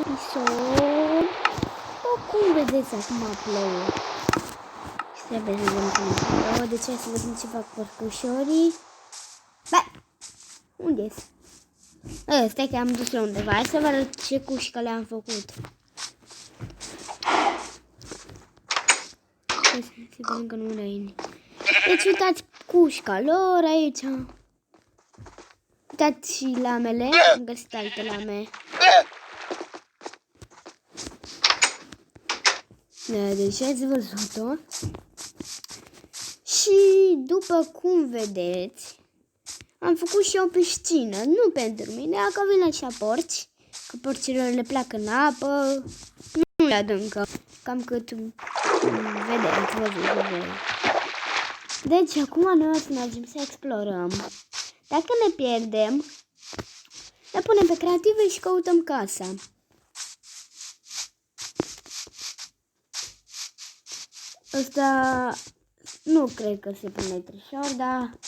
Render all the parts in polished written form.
episod. Cum vedeți acum plouă? Și trebuie să vedem cum plouă. Deci hai să vedem ce fac părcușorii. Bă! Unde-s? Stai că am dus la undeva. Hai să vă arăt ce cușcă le-am făcut. Să vedem că nu le ai. Deci uitați cușca lor aici. Uitați și lamele. Am găsit alte lame. Deci ați văzut-o. Și după cum vedeți, am făcut și o piscină. Nu pentru mine, că vin așa porci. Că porcilor le plac în apă. Nu le adâncă. Cam cât vedeți, văzut voi. Deci acum noi o să mergem să explorăm. Dacă ne pierdem, le punem pe creative și căutăm casa. Asta nu cred că se pune trișor, dar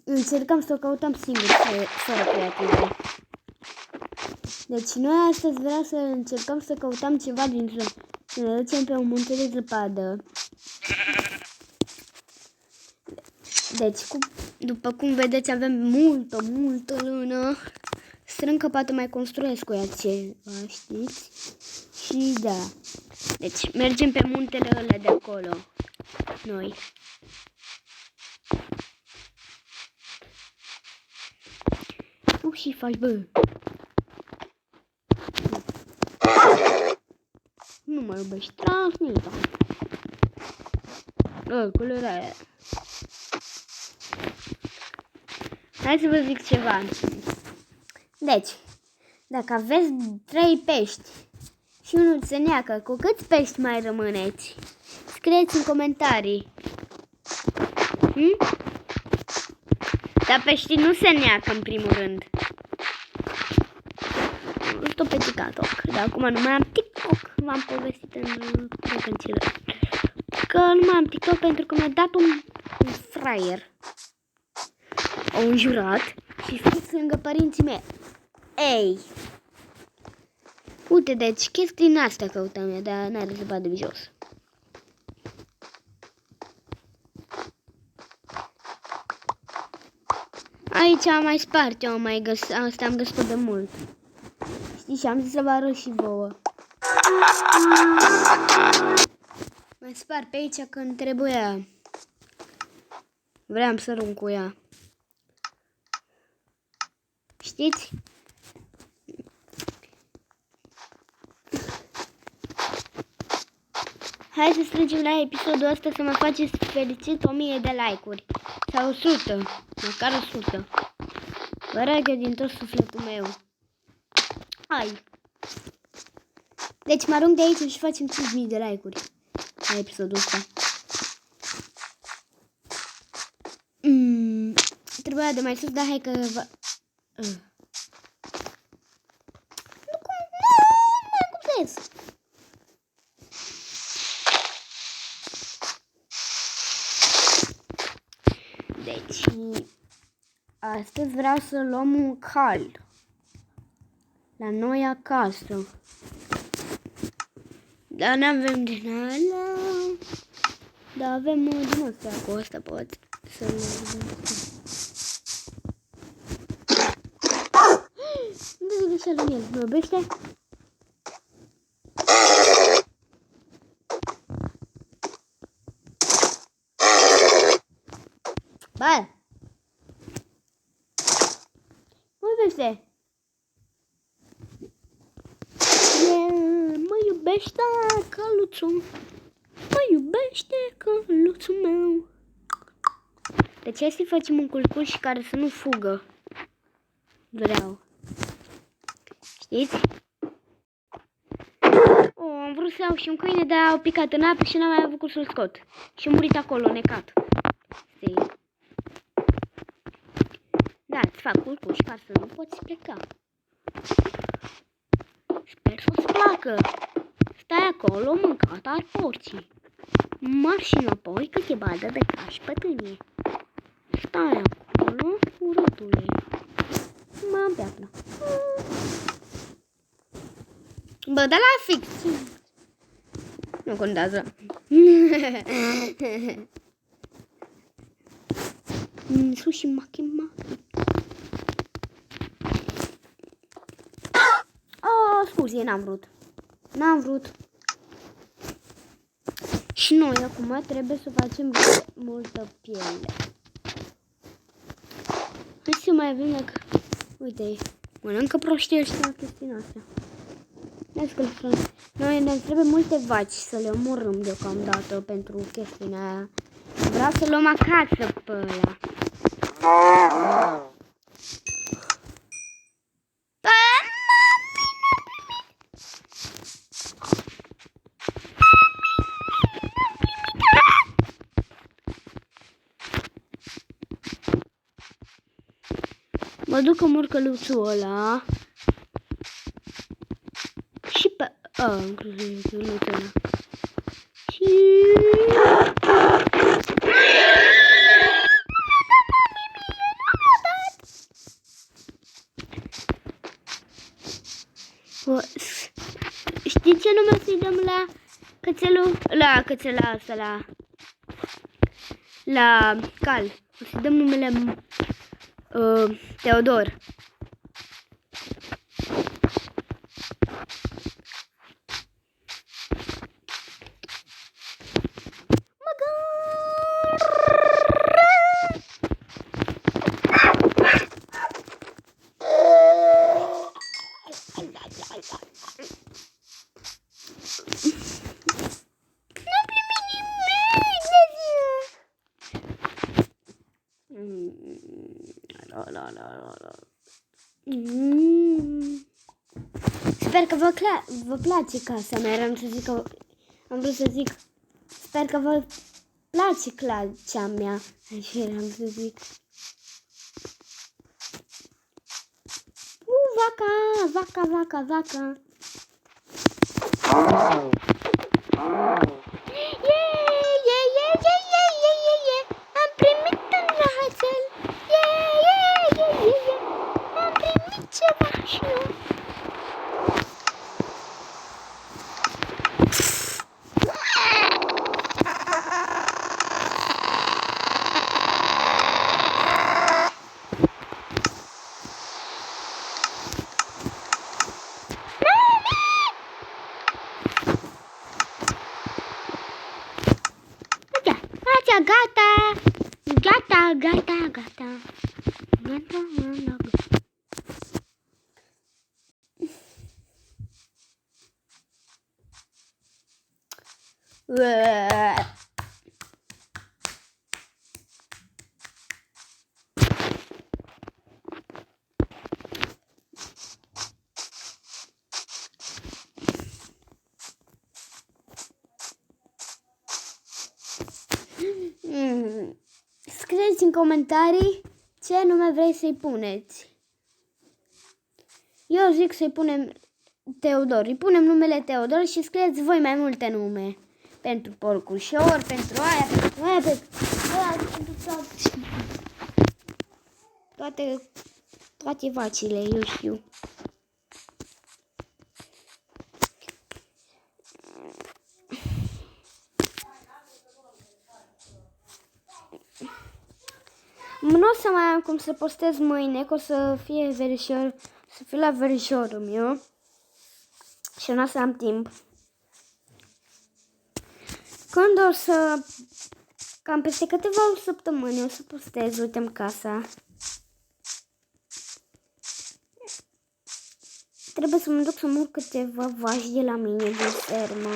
încercăm să o căutăm singur, fără creative. Deci noi astăzi vreau să încercăm să căutăm ceva din zonă. Să ne ducem pe un munte de zăpadă. Deci, după cum vedeți, avem multă lână. Strâng că poate mai construiesc cu ea ceva, știți? Și da. Deci, mergem pe muntele ăla de acolo. Noi. Nu și faci, bă. Nu mă iubești, transmită. Culoarea aia. Hai să vă zic ceva. Deci, dacă aveți 3 pești și unul se neacă, cu câți pești mai rămâneți? Scrieți în comentarii. Dar peștii nu se neacă în primul rând. Stop pe TikTok. Dar acum nu mai am TikTok. V-am povestit în prevenție. Că nu mai am TikTok pentru că mi-a dat un fraier. Au înjurat și fix lângă părinții mei. Ei! Uite, deci chestii din astea căutam eu, dar n-are să vadă jos. Aici am mai spart, eu am mai găsit, asta am găsit de mult. Știi, și am zis să vă arăt și vouă. Mai spart pe aici când trebuia. Vreau să arunc cu ea. Știți? Hai să strângem la episodul ăsta să mă faceți fericit 1000 de like-uri. Sau 100. Măcar 100. Vă rog eu din tot sufletul meu. Hai. Deci mă arunc de aici și facem 5000 de like-uri la episodul ăsta. Trebuia de mai sus, dar hai că va... Nu cum să ies. Deci, astăzi vreau să luăm un cal la noi acasă. Dar n-avem din ala. Dar avem din ăsta, cu ăsta pot să le vedem. Nu zic așa la el, mă iubește? Bă! Mă iubește! Mă iubește căluțul. Mă iubește căluțul meu. Deci hai să-i facem un culcuș care să nu fugă. Vreau. Știți? Am vrut să iau și un câine, dar au picat în apă și n-am mai avut cum să-l scot. Și a murit acolo, necat. Știi? Da, îți fac culcuș ca să nu poți pleca. Sper să-ți placă. Stai acolo, mâncat ar porții. Marși înapoi că te badă de cași pătânie. Stai acolo, urâtule. M-am beat la. Bă, dar la fix. Nu contează. Sushi makima. Oh, scuze, n-am vrut. Și noi acum trebuie să facem multă piele. Hai să mai avem dacă... Uite, mănâncă prostii ăștia chestiunea asta. Noi ne trebuie multe vaci să le omorâm deocamdată pentru chestiunea aia. Vreau să luăm acasă pe ăla. Mă duc în murcăluțul ăla. Și pe... în cruzulețul ăla. Și... Știi ce nume să-i dăm la cățelul? La cățela asta, la cal. O să-i dăm numele Teodor. Sper că vă place casa mea. Am vrut să zic sper că vă place clacea mea. Așa eram să zic. Vaca. Am primit un rahațel. Am primit ceva și eu. Gata. Scrieți în comentarii ce nume vrei să-i puneți. Eu zic să-i punem Teodor. Îi punem numele Teodor și scrieți voi mai multe nume. Pentru porcușor, pentru aia, pentru toate vacile, eu știu. Nu o să mai am cum să postez mâine, că o să fie verișor, să fiu la verișorul meu și nu o să am timp. Când o să, cam peste câteva săptămâni o să postez, uite-mi casa. Trebuie să mă duc să mor câteva vaci de la mine din fermă.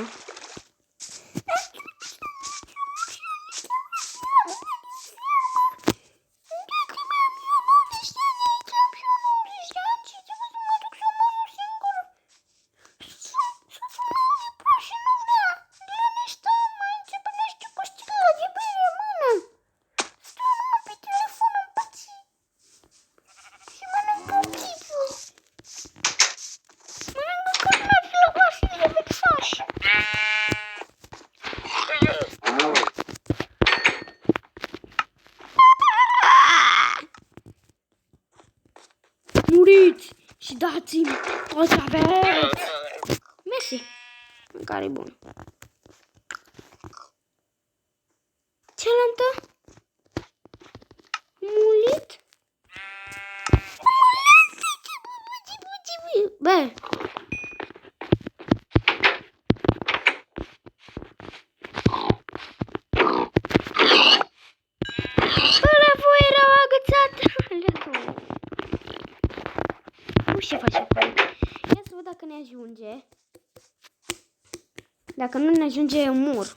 Muriți și dați-mi tot ce aveți! care e bun. Cealaltă? Mulit? Bă! Ăla voi erau agățat! Nu știu ce face acolo. Ia să văd dacă ne ajunge. Dacă nu ne ajunge, eu mur.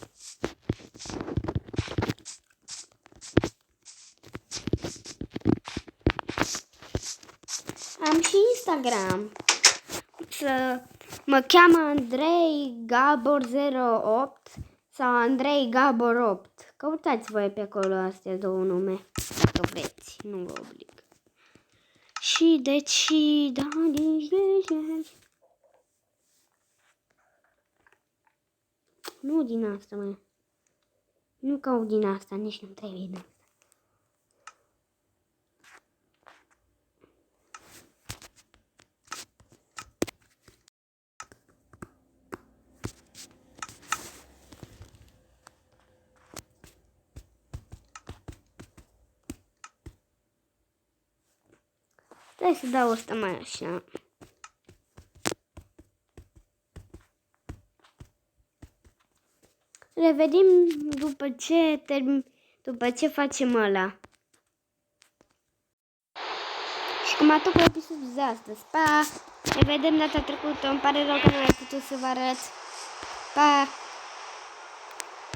Am și Instagram. Mă cheamă Andrei Gabor 08 sau Andrei Gabor 8. Căutați voi pe acolo astea două nume, dacă vreți, nu vă oblig. Și deci, da, deci. Nu din asta, mă. Nu caut din asta, nici nu trebuie din asta. Stai să dau asta mai așa. Revenim după ce facem ăla. Și cam atât cu episodul de astăzi. Pa! Ne vedem data trecută. Îmi pare rău că nu am putut să vă arăt. Pa!